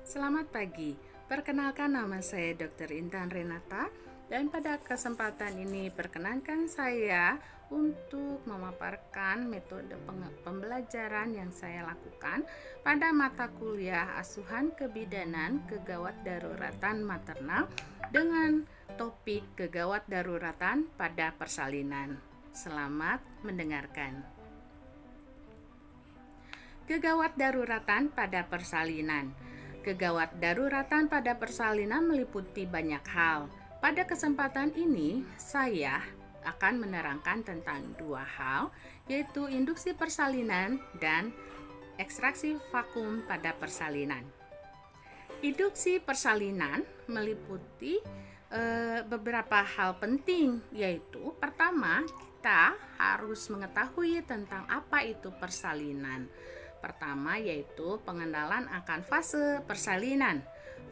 Selamat pagi, perkenalkan nama saya Dr. Intan Renata dan pada kesempatan ini perkenankan saya untuk memaparkan metode pembelajaran yang saya lakukan pada mata kuliah asuhan kebidanan kegawat daruratan maternal dengan topik kegawat daruratan pada persalinan. Selamat mendengarkan. Kegawat daruratan pada persalinan. Kegawat daruratan pada persalinan meliputi banyak hal. Pada kesempatan ini, saya akan menerangkan tentang dua hal, yaitu induksi persalinan dan ekstraksi vakum pada persalinan. Induksi persalinan meliputi beberapa hal penting, yaitu pertama, kita harus mengetahui tentang apa itu persalinan. Pertama yaitu pengenalan akan fase persalinan.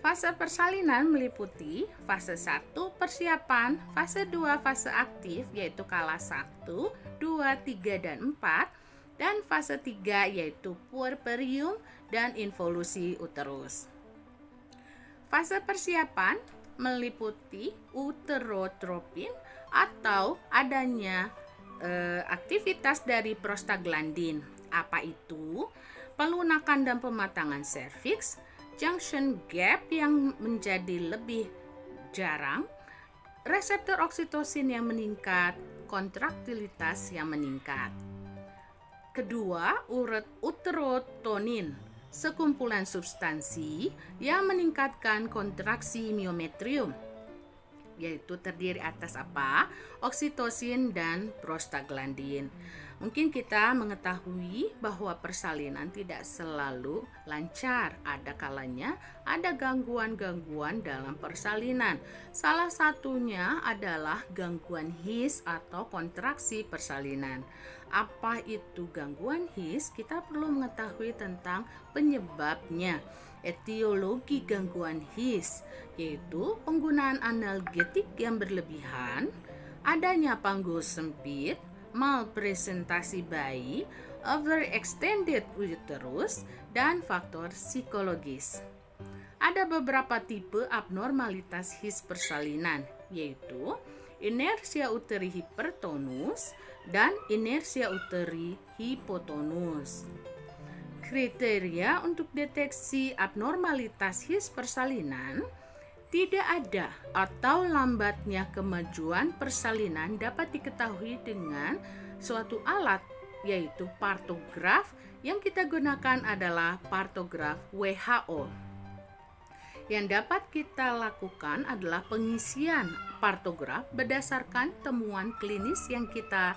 Fase persalinan meliputi fase 1 persiapan, fase 2 fase aktif yaitu kala 1, 2, 3, dan 4, dan fase 3 yaitu puerperium dan involusi uterus. Fase persiapan meliputi uterotropin atau adanya aktivitas dari prostaglandin. Apa itu? Pelunakan dan pematangan serviks, junction gap yang menjadi lebih jarang, reseptor oksitosin yang meningkat, kontraktilitas yang meningkat. Kedua, uterotonin, sekumpulan substansi yang meningkatkan kontraksi miometrium, yaitu terdiri atas apa? Oksitosin dan prostaglandin. Mungkin kita mengetahui bahwa persalinan tidak selalu lancar. Ada kalanya ada gangguan-gangguan dalam persalinan. Salah satunya adalah gangguan His atau kontraksi persalinan. Apa itu gangguan His? Kita perlu mengetahui tentang penyebabnya. Etiologi gangguan His yaitu penggunaan analgetik yang berlebihan, adanya panggul sempit, malpresentasi bayi, overextended uterus, dan faktor psikologis. Ada beberapa tipe abnormalitas His persalinan, yaitu inersia uteri hipertonus dan inersia uteri hipotonus. Kriteria untuk deteksi abnormalitas His persalinan: tidak ada atau lambatnya kemajuan persalinan dapat diketahui dengan suatu alat, yaitu partograf. Yang kita gunakan adalah partograf WHO. Yang dapat kita lakukan adalah pengisian partograf berdasarkan temuan klinis yang kita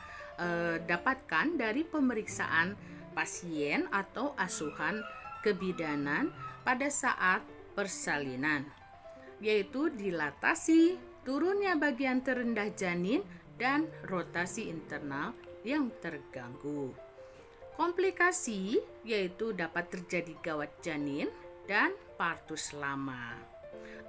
dapatkan dari pemeriksaan pasien atau asuhan kebidanan pada saat persalinan, yaitu dilatasi, turunnya bagian terendah janin, dan rotasi internal yang terganggu. Komplikasi yaitu dapat terjadi gawat janin dan partus lama.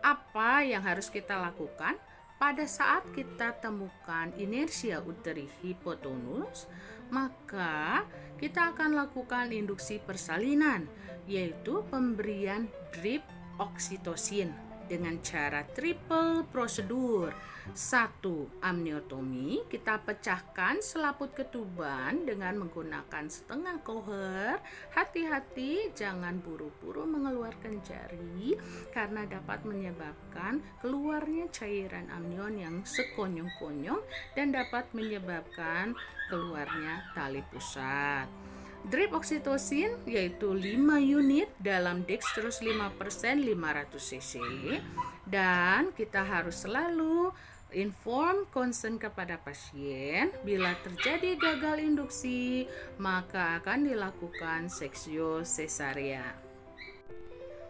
Apa yang harus kita lakukan pada saat kita temukan inersia uteri hipotonus? Maka kita akan lakukan induksi persalinan, yaitu pemberian drip oksitosin dengan cara triple prosedur. 1. Amniotomi, kita pecahkan selaput ketuban dengan menggunakan setengah koher. Hati-hati, jangan buru-buru mengeluarkan jari karena dapat menyebabkan keluarnya cairan amnion yang sekonyong-konyong dan dapat menyebabkan keluarnya tali pusat. Drip oksitosin yaitu 5 unit dalam dextrose 5% 500 cc, dan kita harus selalu inform concern kepada pasien. Bila terjadi gagal induksi, maka akan dilakukan seksio cesarea.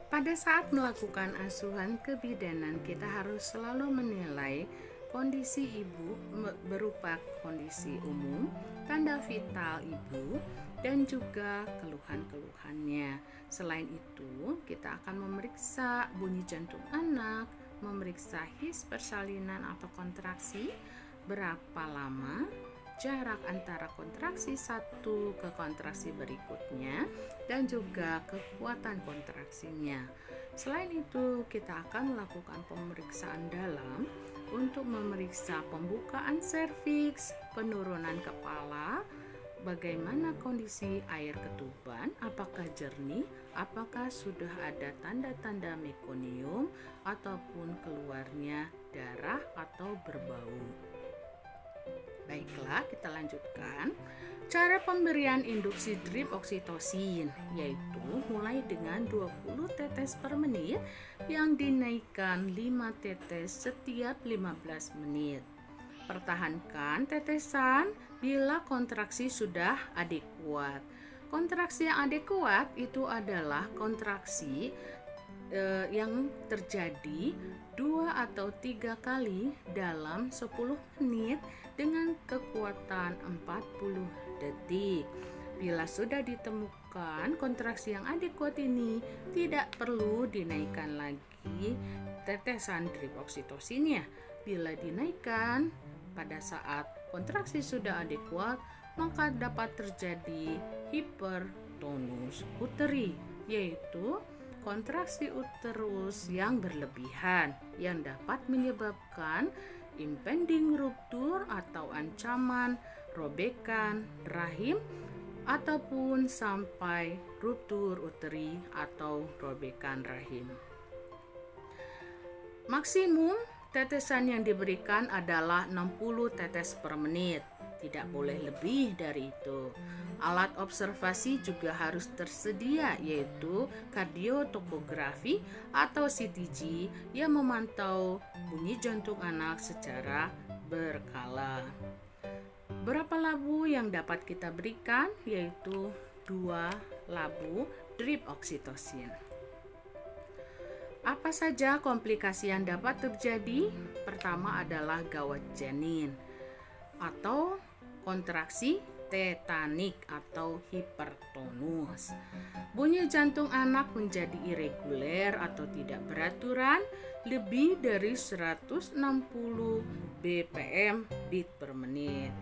Pada saat melakukan asuhan kebidanan, kita harus selalu menilai kondisi ibu berupa kondisi umum, tanda vital ibu, dan juga keluhan-keluhannya. Selain itu, kita akan memeriksa bunyi jantung anak, memeriksa His persalinan atau kontraksi, berapa lama, jarak antara kontraksi satu ke kontraksi berikutnya, dan juga kekuatan kontraksinya. Selain itu, kita akan melakukan pemeriksaan dalam untuk memeriksa pembukaan serviks, penurunan kepala, bagaimana kondisi air ketuban, apakah jernih, apakah sudah ada tanda-tanda mekonium ataupun keluarnya darah atau berbau. Baiklah, kita lanjutkan. Cara pemberian induksi drip oksitosin yaitu mulai dengan 20 tetes per menit yang dinaikkan 5 tetes setiap 15 menit. Pertahankan tetesan bila kontraksi sudah adekuat. Kontraksi yang adekuat itu adalah kontraksi yang terjadi 2 atau 3 kali dalam 10 menit dengan kekuatan 40 detik. Bila sudah ditemukan kontraksi yang adekuat ini, tidak perlu dinaikkan lagi tetesan drip oksitosinnya. Bila dinaikkan pada saat kontraksi sudah adekuat, maka dapat terjadi hipertonus uteri, yaitu kontraksi uterus yang berlebihan yang dapat menyebabkan impending rupture atau ancaman robekan rahim ataupun sampai ruptur uteri atau robekan rahim. Maksimum tetesan yang diberikan adalah 60 tetes per menit. Tidak boleh lebih dari itu. Alat observasi juga harus tersedia, yaitu kardiotokografi atau CTG yang memantau bunyi jantung anak secara berkala. Berapa labu yang dapat kita berikan? Yaitu 2 labu drip oksitosin. Apa saja komplikasi yang dapat terjadi? Pertama adalah gawat janin atau kontraksi tetanik atau hipertonus. Bunyi jantung anak menjadi irreguler atau tidak beraturan lebih dari 160 bpm beat per menit.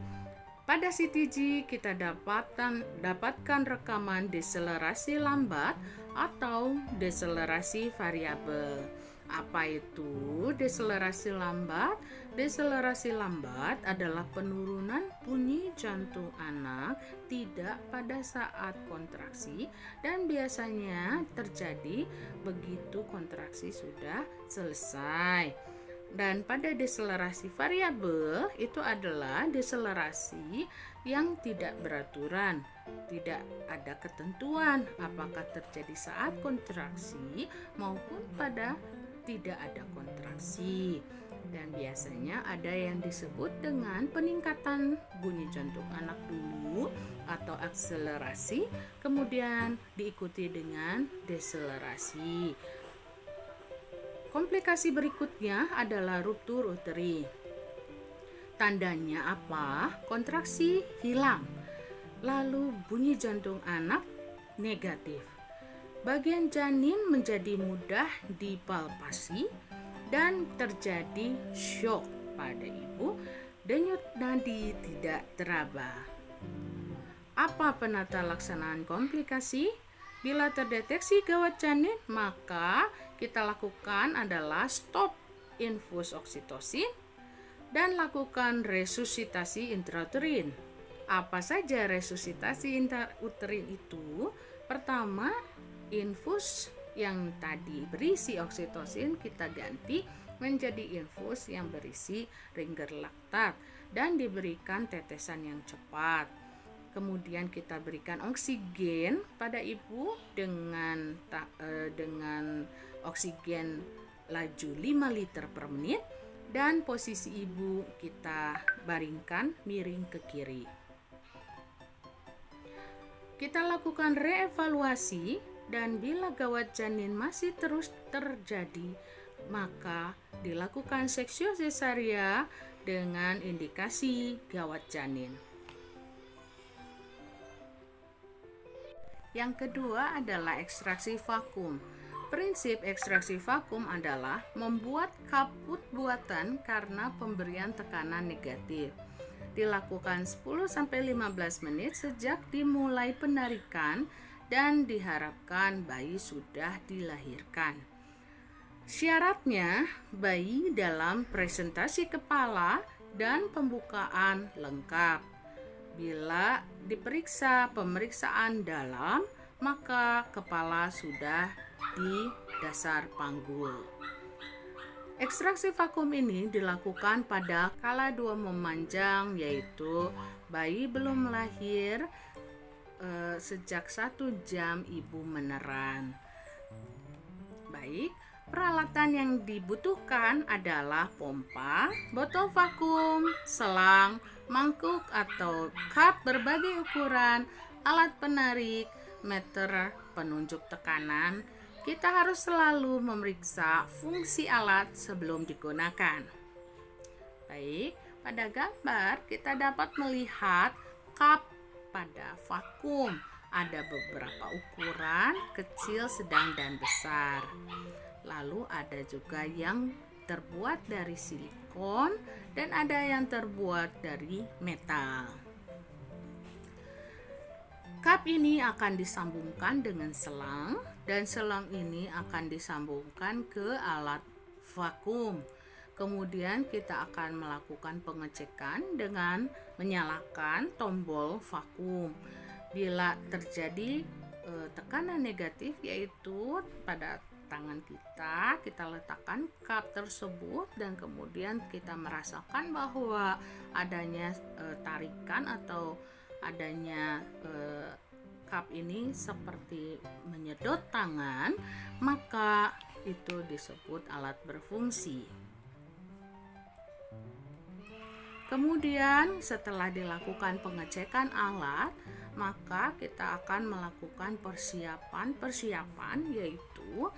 Pada CTG kita dapatkan rekaman deselerasi lambat atau deselerasi variabel. Apa itu deselerasi lambat? Deselerasi lambat adalah penurunan bunyi jantung anak tidak pada saat kontraksi dan biasanya terjadi begitu kontraksi sudah selesai. Dan pada deselerasi variabel itu adalah deselerasi yang tidak beraturan, tidak ada ketentuan apakah terjadi saat kontraksi maupun pada tidak ada kontraksi. Dan biasanya ada yang disebut dengan peningkatan bunyi jantung anak dulu atau akselerasi, kemudian diikuti dengan deselerasi. Komplikasi berikutnya adalah ruptur uteri. Tandanya apa? Kontraksi hilang, lalu bunyi jantung anak negatif. Bagian janin menjadi mudah dipalpasi dan terjadi shock pada ibu, denyut nadi tidak teraba. Apa penata laksanaan komplikasi? Bila terdeteksi gawat janin, maka kita lakukan adalah stop infus oksitosin dan lakukan resusitasi intrauterin. Apa saja resusitasi intrauterin itu? Pertama, infus yang tadi berisi oksitosin kita ganti menjadi infus yang berisi ringer laktat dan diberikan tetesan yang cepat. Kemudian kita berikan oksigen pada ibu dengan oksigen laju 5 liter per menit dan posisi ibu kita baringkan miring ke kiri. Kita lakukan reevaluasi dan bila gawat janin masih terus terjadi, maka dilakukan seksio sesaria dengan indikasi gawat janin. Yang kedua adalah ekstraksi vakum. Prinsip ekstraksi vakum adalah membuat kaput buatan karena pemberian tekanan negatif. Dilakukan 10-15 menit sejak dimulai penarikan dan diharapkan bayi sudah dilahirkan. Syaratnya, bayi dalam presentasi kepala dan pembukaan lengkap. Bila diperiksa pemeriksaan dalam, maka kepala sudah di dasar panggul. Ekstraksi vakum ini dilakukan pada kala 2 memanjang, yaitu bayi belum lahir sejak 1 jam ibu meneran. Baik, peralatan yang dibutuhkan adalah pompa, botol vakum, selang, mangkuk atau cup berbagai ukuran, alat penarik, meter penunjuk tekanan. Kita harus selalu memeriksa fungsi alat sebelum digunakan. Baik, pada gambar kita dapat melihat cup pada vakum. Ada beberapa ukuran, kecil, sedang, dan besar. Lalu ada juga yang terbuat dari silikon dan ada yang terbuat dari metal. Cup ini akan disambungkan dengan selang dan selang ini akan disambungkan ke alat vakum. Kemudian kita akan melakukan pengecekan dengan menyalakan tombol vakum. Bila terjadi tekanan negatif, yaitu pada tangan kita letakkan cup tersebut dan kemudian kita merasakan bahwa adanya tarikan atau adanya cup ini seperti menyedot tangan, maka itu disebut alat berfungsi. Kemudian setelah dilakukan pengecekan alat, maka kita akan melakukan persiapan, yaitu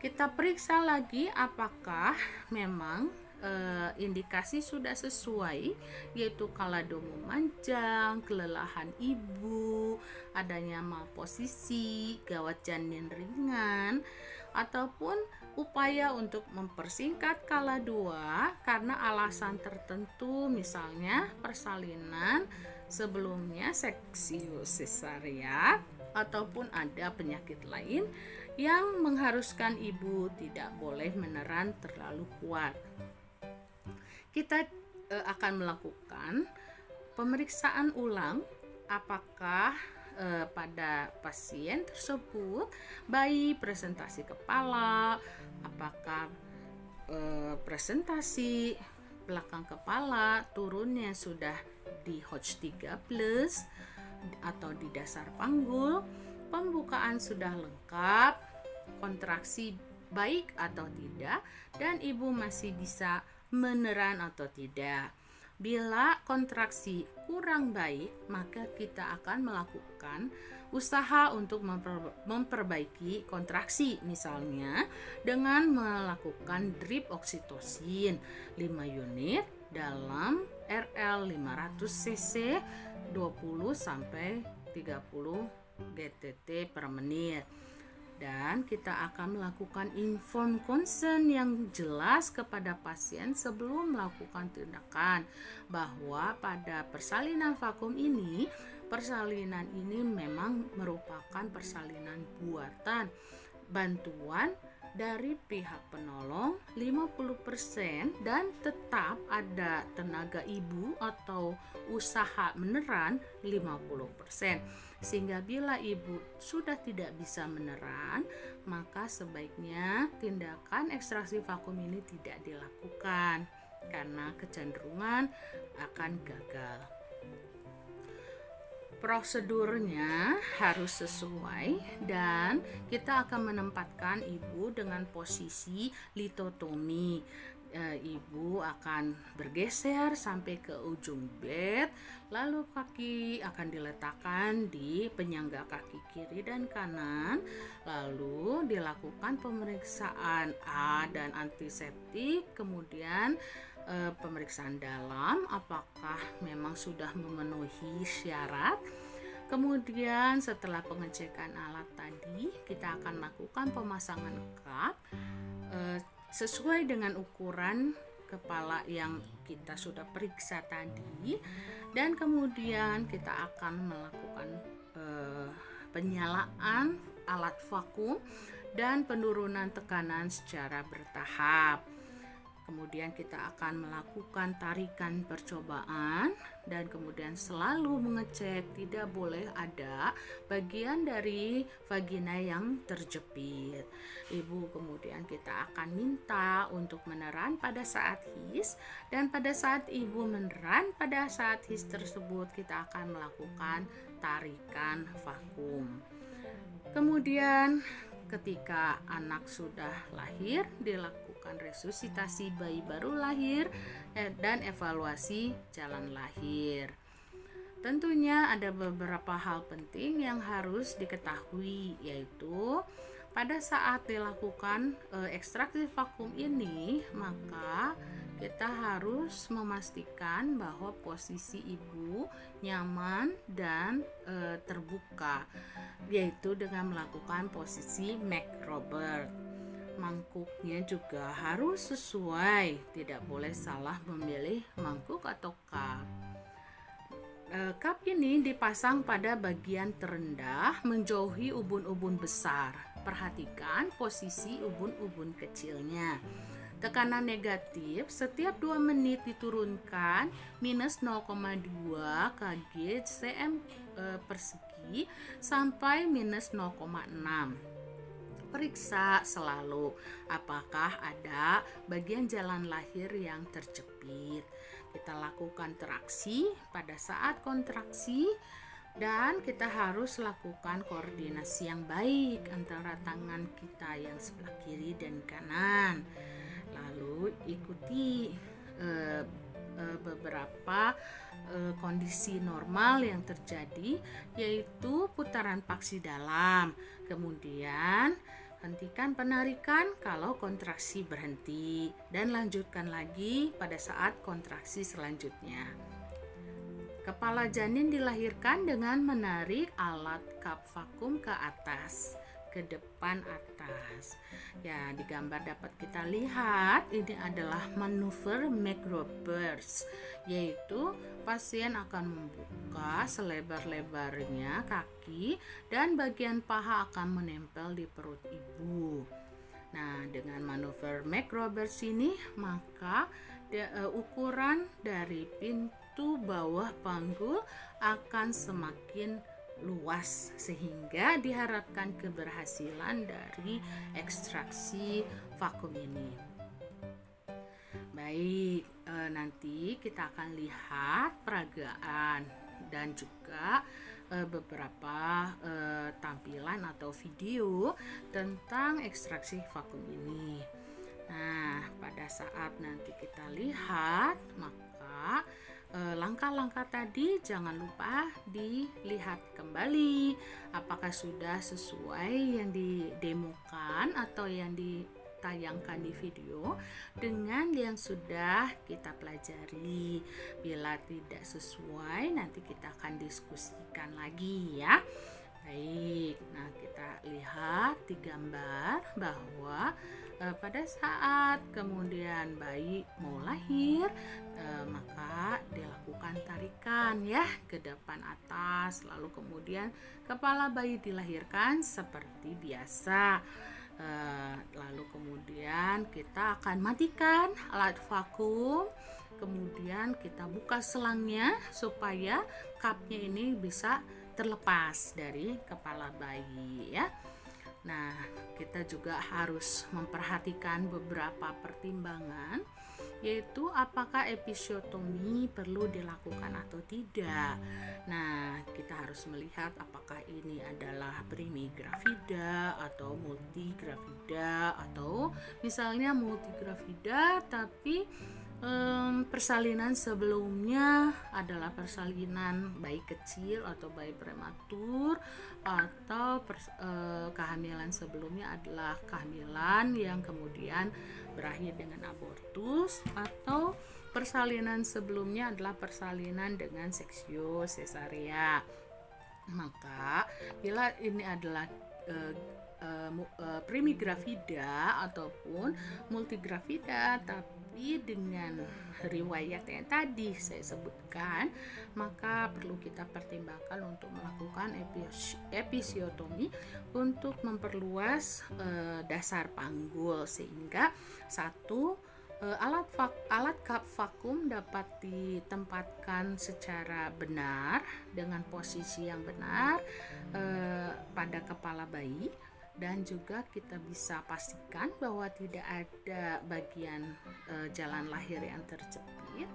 kita periksa lagi apakah memang indikasi sudah sesuai, yaitu kalado memanjang, kelelahan ibu, adanya malposisi, gawat janin ringan, ataupun upaya untuk mempersingkat kala 2 karena alasan tertentu, misalnya persalinan sebelumnya seksiu sesariat, ataupun ada penyakit lain yang mengharuskan ibu tidak boleh meneran terlalu kuat. Kita akan melakukan pemeriksaan ulang apakah pada pasien tersebut bayi presentasi kepala, apakah presentasi belakang kepala turunnya sudah di Hodge 3+ atau di dasar panggul, pembukaan sudah lengkap, kontraksi baik atau tidak, dan ibu masih bisa meneran atau tidak. Bila kontraksi kurang baik, maka kita akan melakukan usaha untuk memperbaiki kontraksi, misalnya dengan melakukan drip oksitosin 5 unit dalam RL 500 cc 20-30 GTT per menit. Dan kita akan melakukan informed consent yang jelas kepada pasien sebelum melakukan tindakan, bahwa pada persalinan vakum ini, persalinan ini memang merupakan persalinan buatan, bantuan dari pihak penolong 50% dan tetap ada tenaga ibu atau usaha meneran 50%. Sehingga bila ibu sudah tidak bisa meneran, maka sebaiknya tindakan ekstraksi vakum ini tidak dilakukan karena kecenderungan akan gagal. Prosedurnya harus sesuai dan kita akan menempatkan ibu dengan posisi litotomi. Ibu akan bergeser sampai ke ujung bed, lalu kaki akan diletakkan di penyangga kaki kiri dan kanan, lalu dilakukan pemeriksaan A dan antiseptik, kemudian pemeriksaan dalam apakah memang sudah memenuhi syarat. Kemudian setelah pengecekan alat tadi, kita akan lakukan pemasangan cup sesuai dengan ukuran kepala yang kita sudah periksa tadi, dan kemudian kita akan melakukan penyalaan alat vakum dan penurunan tekanan secara bertahap. Kemudian kita akan melakukan tarikan percobaan dan kemudian selalu mengecek tidak boleh ada bagian dari vagina yang terjepit. Ibu kemudian kita akan minta untuk meneran pada saat his, dan pada saat ibu meneran pada saat his tersebut kita akan melakukan tarikan vakum. Kemudian ketika anak sudah lahir dilakukan resusitasi bayi baru lahir dan evaluasi jalan lahir. Tentunya ada beberapa hal penting yang harus diketahui, yaitu pada saat dilakukan ekstraksi vakum ini, maka kita harus memastikan bahwa posisi ibu nyaman dan terbuka, yaitu dengan melakukan posisi McRobert. Mangkuknya juga harus sesuai, tidak boleh salah memilih mangkuk atau cup. Cup ini dipasang pada bagian terendah menjauhi ubun-ubun besar. Perhatikan posisi ubun-ubun kecilnya. Tekanan negatif setiap 2 menit diturunkan minus 0,2 kg cm persegi sampai minus 0,6. Periksa selalu apakah ada bagian jalan lahir yang terjepit. Kita lakukan traksi pada saat kontraksi dan kita harus lakukan koordinasi yang baik antara tangan kita yang sebelah kiri dan kanan. Lalu ikuti beberapa kondisi normal yang terjadi, yaitu putaran paksi dalam. Kemudian hentikan penarikan kalau kontraksi berhenti dan lanjutkan lagi pada saat kontraksi selanjutnya. Kepala janin dilahirkan dengan menarik alat cup vakum ke atas, ke depan atas. Ya, di gambar dapat kita lihat ini adalah manuver McRoberts, yaitu pasien akan membuka selebar-lebarnya kaki dan bagian paha akan menempel di perut ibu. Nah, dengan manuver McRoberts ini maka ukuran dari pintu bawah panggul akan semakin luas sehingga diharapkan keberhasilan dari ekstraksi vakum ini. Baik, nanti kita akan lihat peragaan dan juga beberapa tampilan atau video tentang ekstraksi vakum ini. Nah, pada saat nanti kita lihat, maka langkah-langkah tadi jangan lupa dilihat kembali apakah sudah sesuai yang didemokan atau yang ditayangkan di video dengan yang sudah kita pelajari. Bila tidak sesuai, nanti kita akan diskusikan lagi ya. Baik, nah kita lihat di gambar bahwa pada saat kemudian bayi mau lahir, maka dilakukan tarikan ya ke depan atas, lalu kemudian kepala bayi dilahirkan seperti biasa. Lalu kemudian kita akan matikan alat vakum, kemudian kita buka selangnya supaya cupnya ini bisa terlepas dari kepala bayi ya. Nah, kita juga harus memperhatikan beberapa pertimbangan, yaitu apakah episiotomi perlu dilakukan atau tidak. Nah, kita harus melihat apakah ini adalah primigravida atau multigravida, atau misalnya multigravida tapi persalinan sebelumnya adalah persalinan bayi kecil atau bayi prematur, atau kehamilan sebelumnya adalah kehamilan yang kemudian berakhir dengan abortus, atau persalinan sebelumnya adalah persalinan dengan seksio sesarea. Maka bila ini adalah primigravida ataupun multigravida, tapi dengan riwayat yang tadi saya sebutkan, maka perlu kita pertimbangkan untuk melakukan episiotomi untuk memperluas dasar panggul, sehingga satu, alat cup vakum dapat ditempatkan secara benar dengan posisi yang benar pada kepala bayi, dan juga kita bisa pastikan bahwa tidak ada bagian jalan lahir yang terjepit,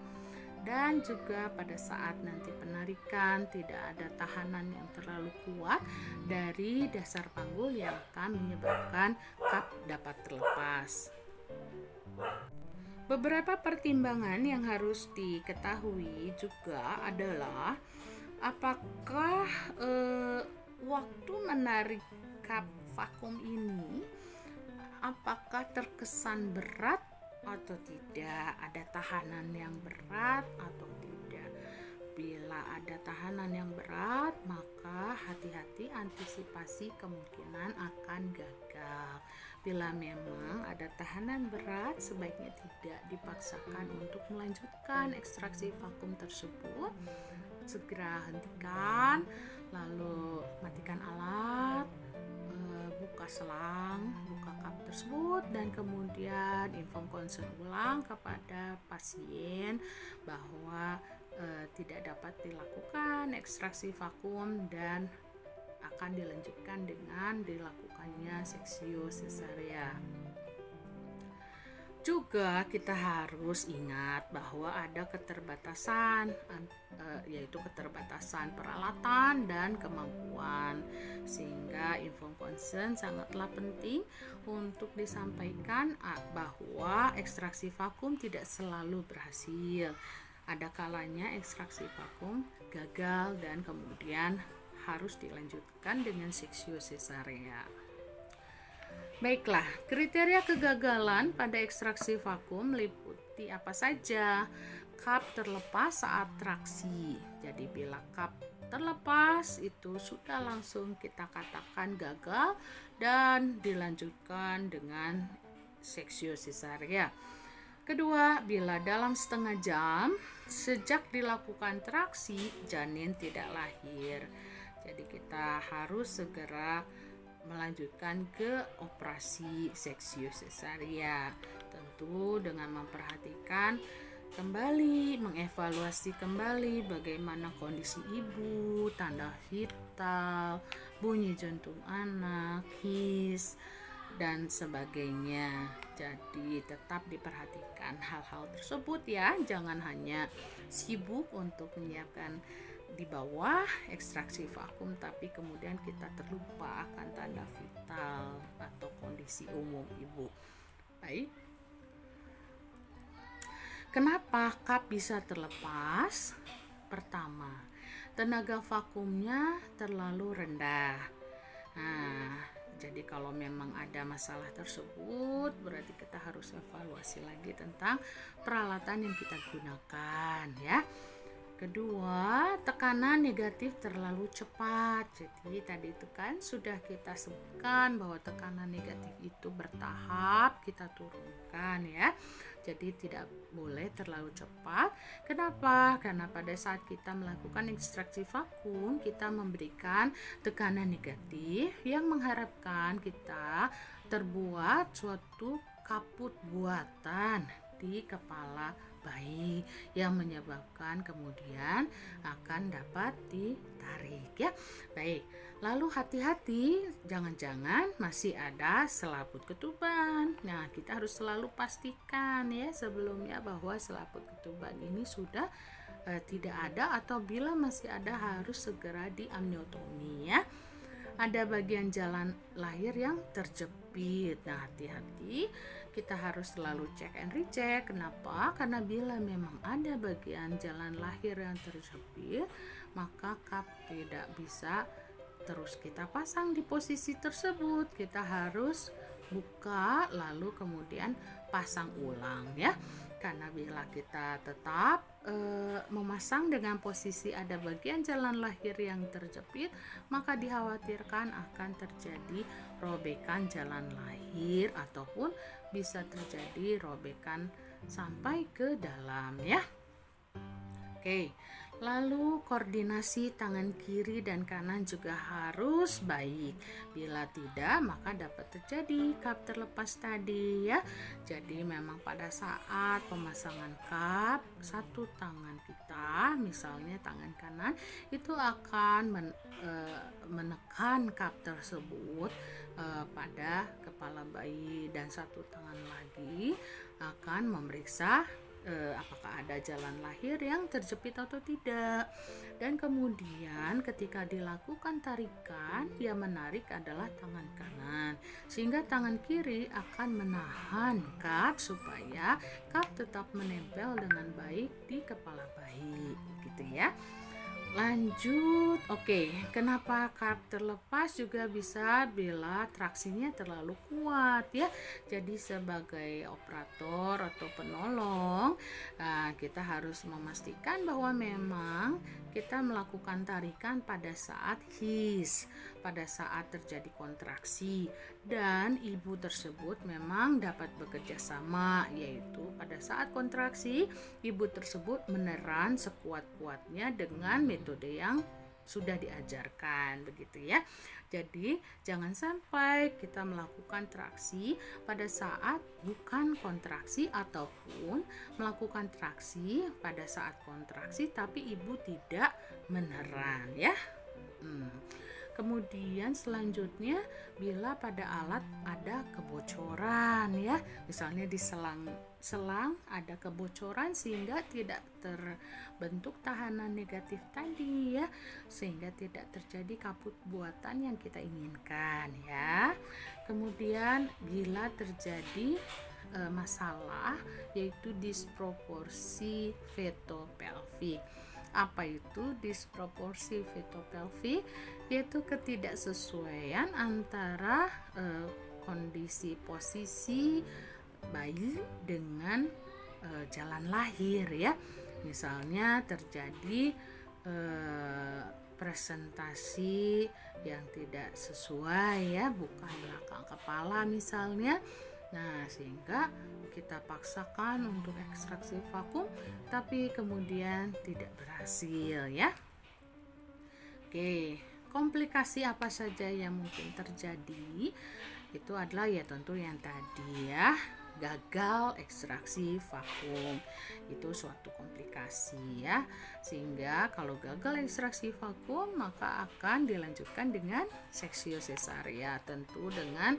dan juga pada saat nanti penarikan tidak ada tahanan yang terlalu kuat dari dasar panggul yang akan menyebabkan cup dapat terlepas. Beberapa pertimbangan yang harus diketahui juga adalah apakah waktu menarik cup vakum ini apakah terkesan berat atau tidak, ada tahanan yang berat atau tidak. Bila ada tahanan yang berat, maka hati-hati, antisipasi kemungkinan akan gagal. Bila memang ada tahanan berat, sebaiknya tidak dipaksakan untuk melanjutkan ekstraksi vakum tersebut. Segera hentikan, lalu matikan alat, buka selang, buka cup tersebut, dan kemudian inform konsen ulang kepada pasien bahwa tidak dapat dilakukan ekstraksi vakum dan akan dilanjutkan dengan dilakukannya seksio cesarea. Juga kita harus ingat bahwa ada keterbatasan, yaitu keterbatasan peralatan dan kemampuan, sehingga inform consent sangatlah penting untuk disampaikan bahwa ekstraksi vakum tidak selalu berhasil. Ada kalanya ekstraksi vakum gagal dan kemudian harus dilanjutkan dengan seksio cesarea. Baiklah, kriteria kegagalan pada ekstraksi vakum meliputi apa saja? Cup terlepas saat traksi. Jadi bila cup terlepas itu sudah langsung kita katakan gagal dan dilanjutkan dengan seksio cesarea. Kedua, bila dalam setengah jam sejak dilakukan traksi janin tidak lahir. Jadi kita harus segera melanjutkan ke operasi seksio cesarea, tentu dengan memperhatikan kembali, mengevaluasi kembali bagaimana kondisi ibu, tanda vital, bunyi jantung anak, his, dan sebagainya. Jadi tetap diperhatikan hal-hal tersebut ya, jangan hanya sibuk untuk menyiapkan di bawah ekstraksi vakum tapi kemudian kita terlupa akan tanda vital atau kondisi umum ibu. Baik. Kenapa cup bisa terlepas? Pertama, tenaga vakumnya terlalu rendah. Nah, jadi kalau memang ada masalah tersebut, berarti kita harus evaluasi lagi tentang peralatan yang kita gunakan ya. Kedua, tekanan negatif terlalu cepat. Jadi tadi itu kan sudah kita sebutkan bahwa tekanan negatif itu bertahap kita turunkan ya. Jadi tidak boleh terlalu cepat. Kenapa? Karena pada saat kita melakukan ekstraksi vakum, kita memberikan tekanan negatif yang mengharapkan kita terbuat suatu kaput buatan di kepala bayi yang menyebabkan kemudian akan dapat ditarik ya. Baik, lalu hati-hati jangan-jangan masih ada selaput ketuban. Nah, kita harus selalu pastikan ya sebelumnya bahwa selaput ketuban ini sudah tidak ada, atau bila masih ada harus segera diamniotomi ya. Ada bagian jalan lahir yang terjepit. Nah, hati-hati, kita harus selalu cek and recheck. Kenapa? Karena bila memang ada bagian jalan lahir yang terjepit, maka cup tidak bisa terus kita pasang di posisi tersebut. Kita harus buka lalu kemudian pasang ulang ya. Karena bila kita tetap memasang dengan posisi ada bagian jalan lahir yang terjepit, maka dikhawatirkan akan terjadi robekan jalan lahir ataupun bisa terjadi robekan sampai ke dalam ya. Oke, lalu koordinasi tangan kiri dan kanan juga harus baik. Bila tidak, maka dapat terjadi cup terlepas tadi ya. Jadi memang pada saat pemasangan cup, satu tangan kita, misalnya tangan kanan, itu akan menekan cup tersebut pada kepala bayi, dan satu tangan lagi akan memeriksa apakah ada jalan lahir yang terjepit atau tidak. Dan kemudian ketika dilakukan tarikan, yang menarik adalah tangan kanan, sehingga tangan kiri akan menahan cup supaya cup tetap menempel dengan baik di kepala bayi gitu ya. Lanjut, oke, kenapa cup terlepas juga bisa bila traksinya terlalu kuat ya. Jadi sebagai operator atau penolong, kita harus memastikan bahwa memang kita melakukan tarikan pada saat his, pada saat terjadi kontraksi, dan ibu tersebut memang dapat bekerja sama, yaitu pada saat kontraksi ibu tersebut meneran sekuat-kuatnya dengan metode yang sudah diajarkan begitu ya. Jadi jangan sampai kita melakukan traksi pada saat bukan kontraksi ataupun melakukan traksi pada saat kontraksi tapi ibu tidak meneran ya. Kemudian selanjutnya bila pada alat ada kebocoran ya, misalnya di selang ada kebocoran sehingga tidak terbentuk tahanan negatif tadi ya, sehingga tidak terjadi kaput buatan yang kita inginkan ya. Kemudian bila terjadi masalah yaitu disproporsi vetopelvik. Apa itu disproporsi vetopelvik? Yaitu ketidaksesuaian antara kondisi posisi bayi dengan jalan lahir ya. Misalnya terjadi presentasi yang tidak sesuai ya, bukan belakang kepala misalnya. Nah, sehingga kita paksakan untuk ekstraksi vakum tapi kemudian tidak berhasil ya. Oke, komplikasi apa saja yang mungkin terjadi? Itu adalah ya tentu yang tadi ya, gagal ekstraksi vakum. Itu suatu komplikasi ya. Sehingga kalau gagal ekstraksi vakum maka akan dilanjutkan dengan seksio sesaria, tentu dengan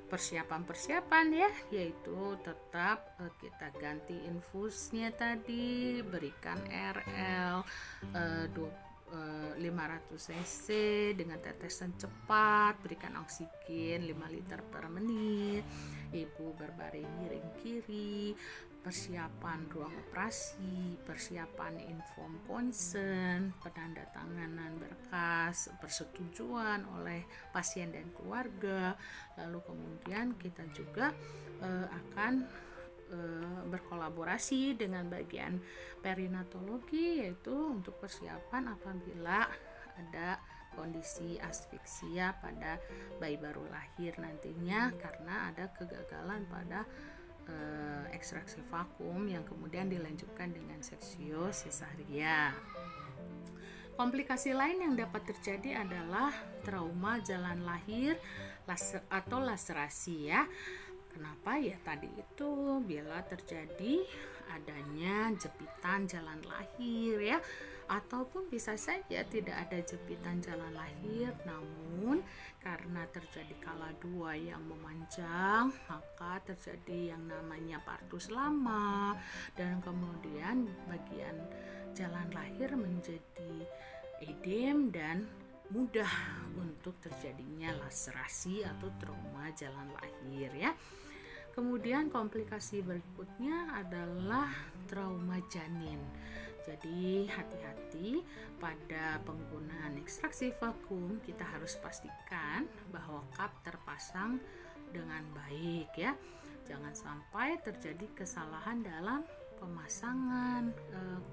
persiapan ya, yaitu tetap kita ganti infusnya tadi, berikan RL 500 cc dengan tetesan cepat, berikan oksigen 5 liter per menit, ibu berbaring miring kiri, persiapan ruang operasi, persiapan inform consent, penandatanganan berkas persetujuan oleh pasien dan keluarga. Lalu kemudian kita juga akan berkolaborasi dengan bagian perinatologi, yaitu untuk persiapan apabila ada kondisi asfiksia pada bayi baru lahir nantinya karena ada kegagalan pada ekstraksi vakum yang kemudian dilanjutkan dengan seksio sesaria. Komplikasi lain yang dapat terjadi adalah trauma jalan lahir atau laserasi ya. Kenapa ya tadi itu bila terjadi adanya jepitan jalan lahir ya, ataupun bisa saja tidak ada jepitan jalan lahir, namun karena terjadi kala dua yang memanjang maka terjadi yang namanya partus lama, dan kemudian bagian jalan lahir menjadi edem dan mudah untuk terjadinya laserasi atau trauma jalan lahir ya. Kemudian komplikasi berikutnya adalah trauma janin. Jadi hati-hati pada penggunaan ekstraksi vakum, kita harus pastikan bahwa cup terpasang dengan baik ya. Jangan sampai terjadi kesalahan dalam pemasangan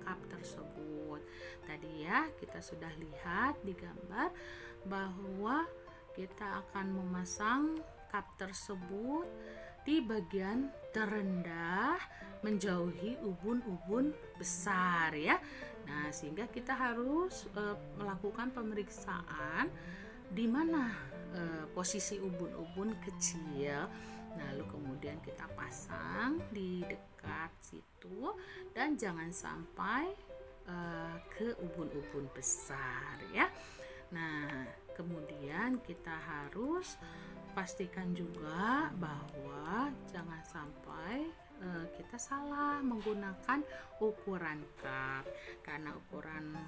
cup tersebut. Tadi ya kita sudah lihat di gambar bahwa kita akan memasang cup tersebut di bagian terendah menjauhi ubun-ubun besar ya. Nah, sehingga kita harus melakukan pemeriksaan di mana posisi ubun-ubun kecil. Lalu kemudian kita pasang di dekat situ dan jangan sampai ke ubun-ubun besar ya. Nah, kemudian kita harus pastikan juga bahwa jangan sampai kita salah menggunakan ukuran cup, karena ukuran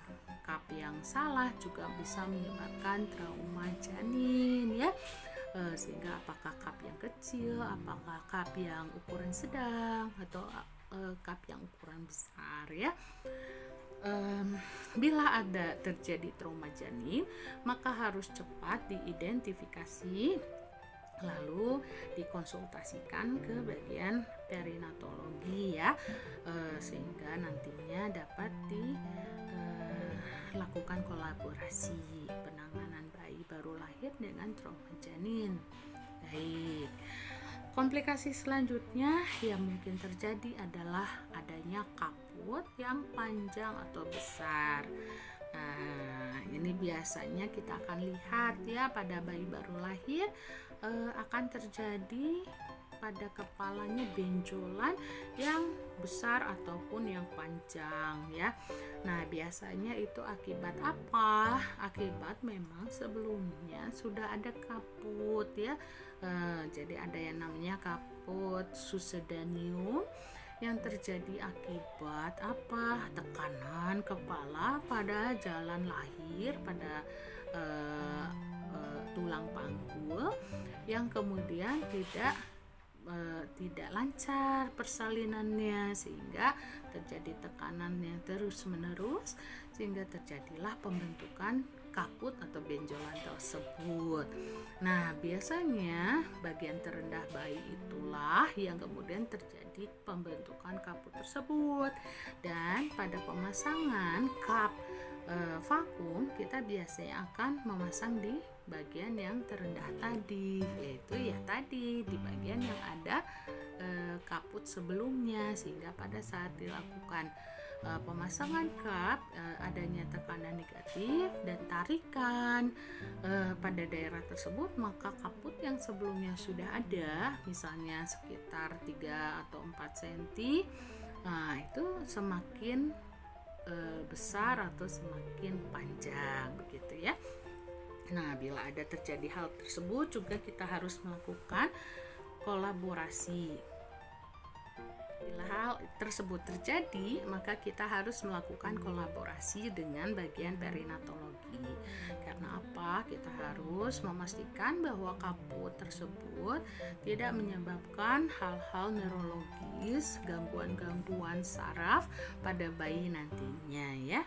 cup yang salah juga bisa menyebabkan trauma janin ya. Sehingga apakah cup yang kecil, apakah cup yang ukuran sedang, atau cup yang ukuran besar ya. Bila ada terjadi trauma janin, maka harus cepat diidentifikasi lalu dikonsultasikan ke bagian perinatologi ya, sehingga nantinya dapat dilakukan kolaborasi penanganan bayi baru lahir dengan trauma janin. Baik, komplikasi selanjutnya yang mungkin terjadi adalah adanya kaput yang panjang atau besar. Nah, ini biasanya kita akan lihat ya pada bayi baru lahir akan terjadi pada kepalanya benjolan yang besar ataupun yang panjang ya. Nah, biasanya itu akibat apa? Akibat memang sebelumnya sudah ada kaput ya. Jadi ada yang namanya kaput succedaneum yang terjadi akibat apa? Tekanan kepala pada jalan lahir, pada tulang panggul yang kemudian tidak lancar persalinannya, sehingga terjadi tekanan yang terus menerus sehingga terjadilah pembentukan kaput atau benjolan tersebut. Nah, biasanya bagian terendah bayi itulah yang kemudian terjadi pembentukan kaput tersebut. Dan pada pemasangan cup vakum, kita biasanya akan memasang di bagian yang terendah tadi, yaitu ya tadi di bagian yang ada kaput sebelumnya, sehingga pada saat dilakukan pemasangan cup adanya tekanan negatif dan tarikan pada daerah tersebut, maka kaput yang sebelumnya sudah ada, misalnya sekitar 3 atau 4 cm, nah itu semakin besar atau semakin panjang begitu ya. Nah, bila ada terjadi hal tersebut juga kita harus melakukan kolaborasi. Bila hal tersebut terjadi, maka kita harus melakukan kolaborasi dengan bagian perinatologi. Karena apa? Kita harus memastikan bahwa kaput tersebut tidak menyebabkan hal-hal neurologis, gangguan-gangguan saraf pada bayi nantinya ya.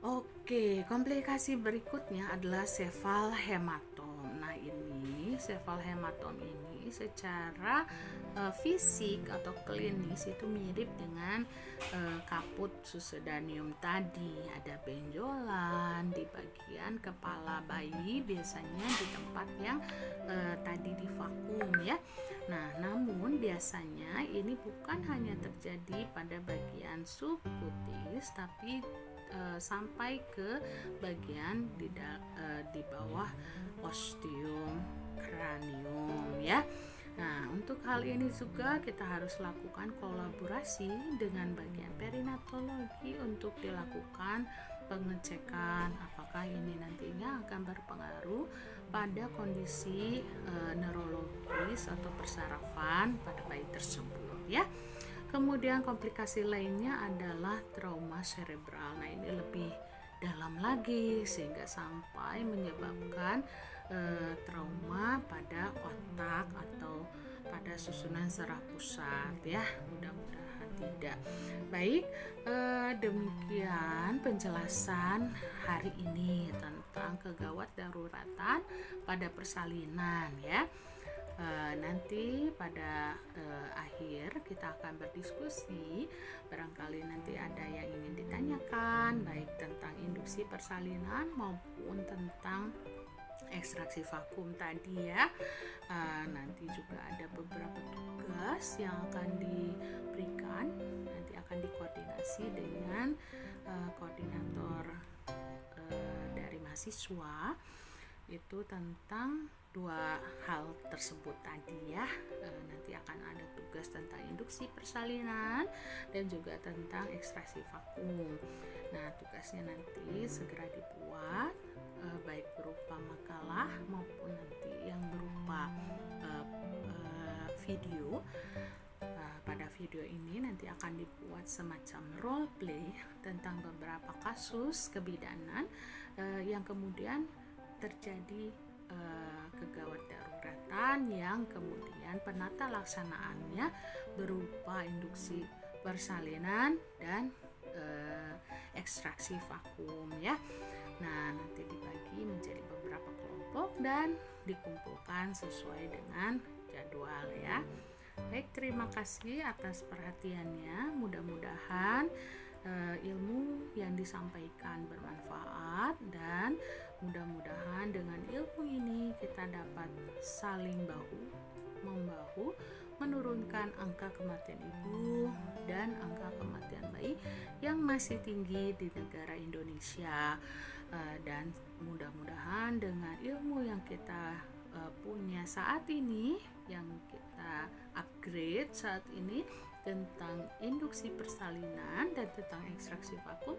Oke, komplikasi berikutnya adalah sefal hematom. Nah, ini sefal hematom ini secara fisik atau klinis itu mirip dengan kaput succedaneum tadi. Ada benjolan di bagian kepala bayi, biasanya di tempat yang tadi divakum ya. Nah, namun biasanya ini bukan hanya terjadi pada bagian subkutis, tapi sampai ke bagian di bawah ostium cranium ya. Nah, untuk hal ini juga kita harus lakukan kolaborasi dengan bagian perinatologi untuk dilakukan pengecekan apakah ini nantinya akan berpengaruh pada kondisi neurologis atau persarafan pada bayi tersebut ya. Kemudian komplikasi lainnya adalah trauma serebral. Nah, ini lebih dalam lagi sehingga sampai menyebabkan trauma pada otak atau pada susunan saraf pusat ya. Mudah-mudahan tidak. Baik, demikian penjelasan hari ini tentang kegawat daruratan pada persalinan ya. Nanti pada akhir kita akan berdiskusi, barangkali nanti ada yang ingin ditanyakan baik tentang induksi persalinan maupun tentang ekstraksi vakum tadi ya. Nanti juga ada beberapa tugas yang akan diberikan, nanti akan dikoordinasi dengan koordinator dari mahasiswa, itu tentang dua hal tersebut tadi ya. Nanti akan ada tugas tentang induksi persalinan dan juga tentang ekstraksi vakum. Nah, tugasnya nanti segera dibuat, baik berupa makalah maupun nanti yang berupa video. Pada video ini nanti akan dibuat semacam role play tentang beberapa kasus kebidanan yang kemudian terjadi kegawat daruratan yang kemudian penata laksanaannya berupa induksi persalinan dan ekstraksi vakum ya. Nah, nanti dibagi menjadi beberapa kelompok dan dikumpulkan sesuai dengan jadwal ya. Baik, terima kasih atas perhatiannya. Mudah-mudahan ilmu yang disampaikan bermanfaat, dan mudah-mudahan dengan ilmu ini kita dapat saling bahu-membahu menurunkan angka kematian ibu dan angka kematian bayi yang masih tinggi di negara Indonesia. Dan mudah-mudahan dengan ilmu yang kita punya saat ini, yang kita upgrade saat ini tentang induksi persalinan dan tentang ekstraksi vakum,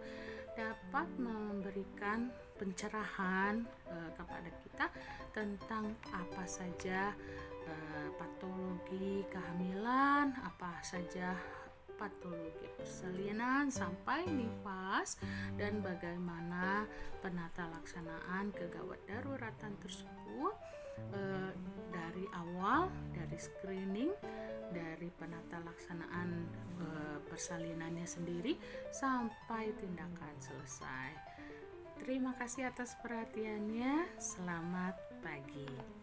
dapat memberikan pencerahan kepada kita tentang apa saja patologi kehamilan, apa saja patologi persalinan sampai nifas, dan bagaimana penata laksanaan kegawat daruratan tersebut dari awal, dari screening, dari penata laksanaan persalinannya sendiri sampai tindakan selesai. Terima kasih atas perhatiannya. Selamat pagi.